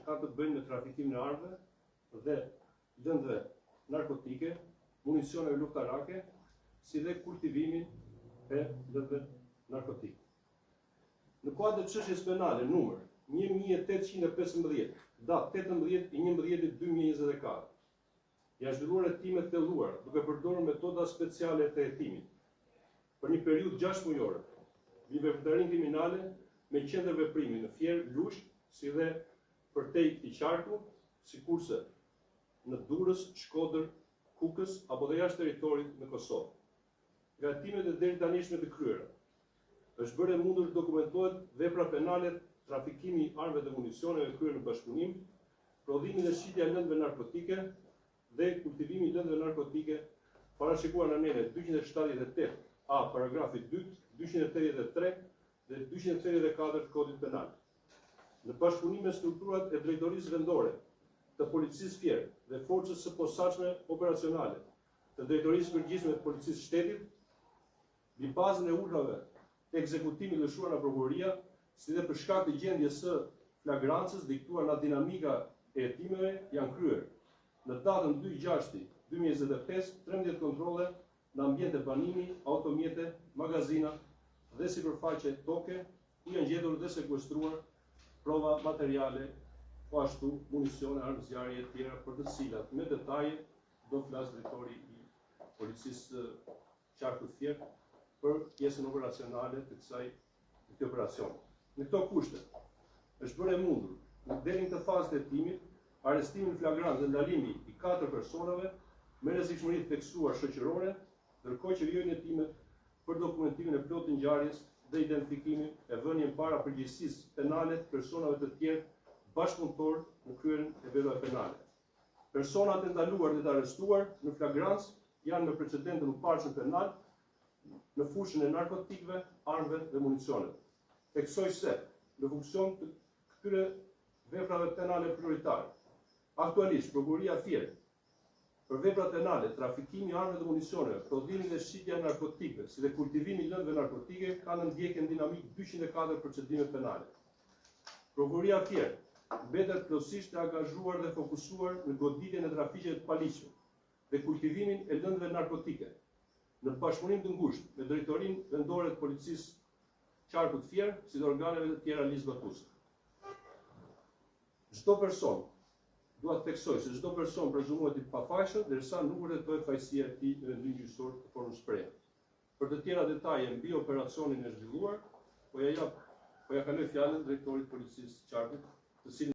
që kanë të bëjnë me trafikimin e armëve dhe lëndëve narkotike, municioneve luftarake, si dhe kultivimin e lëndëve narkotike. Në kuadër të çështjes penale numër 1815, datë 18/11/2024, janë zhvilluar hetime të thelluara duke përdorur metoda speciale të hetimit për një periudhë 6 mujore, mbi veprimtarinë kriminale me qendër veprimi në Fier, Lushk, si dhe përtej i Qarku, sikurse në Durrës, Shkodër, Kukës apo dhe jashtë territorit në Kosovë. Nga hetimet e deri tanishme të kryera, është bërë e mundur të dokumentohet vepra penale, trafikimi i armëve dhe municioneve kryer në bashkëpunim, prodhimi dhe shitja e lëndëve narkotike dhe kultivimi i lëndëve narkotike parashikuar në anele 278 A, paragrafi 2, 283 dhe 284 të Kodit Penal. Në bashkëpunim me strukturat e drejtorisë vendore të policisë Fier dhe forcës së posaçme operacionale të drejtorisë përgjithshme të policisë shtetit, mbi bazën e urdhrave të ekzekutimit lëshuar nga prokuroria, si dhe për shkak të gjendjes së flagrancës diktuar nga dinamika e hetimeve, janë kryer në datën 2/6/2025 13 kontrolle në ambjente banimi, automjete, magazina dhe sipërfaqe toke, ku janë gjetur dhe sekuestruar prova materiale, po ashtu municione, armë zjarri e tjera, për të cilat me detaje do flas drejtori i policisë Qarkut Fier për pjesën operacionale të këtij operacioni. Në këto kushte është bërë e mundur deri në fazën e hetimit arrestimin flagrant dhe ndalimi i 4 personave me rrezikshmëri të theksuar shoqërore, ndërkohë që vijojnë hetimet për dokumentimin e plotë të ngjarjes dhe identifikimin e vënien para përgjegjësisë penale të personave të tjerë bashkëpunëtor në kryerjen e veprave penale. Personat e ndaluar dhe të arrestuar në flagrancë janë me precedent të mëparshëm penal në fushën e narkotikëve, armëve dhe municioneve. Theksoj se në funksion të këtyre veprave penale prioritare, aktualisht prokuroria Fier për veprat penale, trafikimi i armëve dhe municioneve, prodhimi dhe shitja e narkotikëve, si dhe kultivimi i lëndëve narkotike, ka në ndjekje dinamik 204 procedime penale. Prokuroria Fier mbetet plotësisht e angazhuar dhe fokusuar në goditjen e trafikëve të paligjshme dhe kultivimin e lëndëve narkotike, në bashkëpunim të ngushtë me drejtorinë vendore të policisë Qarkut Fier, si dhe organeve të tjera ligjvatuese. Çdo person, dua të theksoj se çdo person prezumohet i pafajshëm derisa nuk vërtetohet fajësia e tij në vendim gjyqësor në formë shprehje. Për të tjera detaje mbi operacionin e zhvilluar, po ja kaloj fjalën drejtorit të policisë Qarkut, të cilin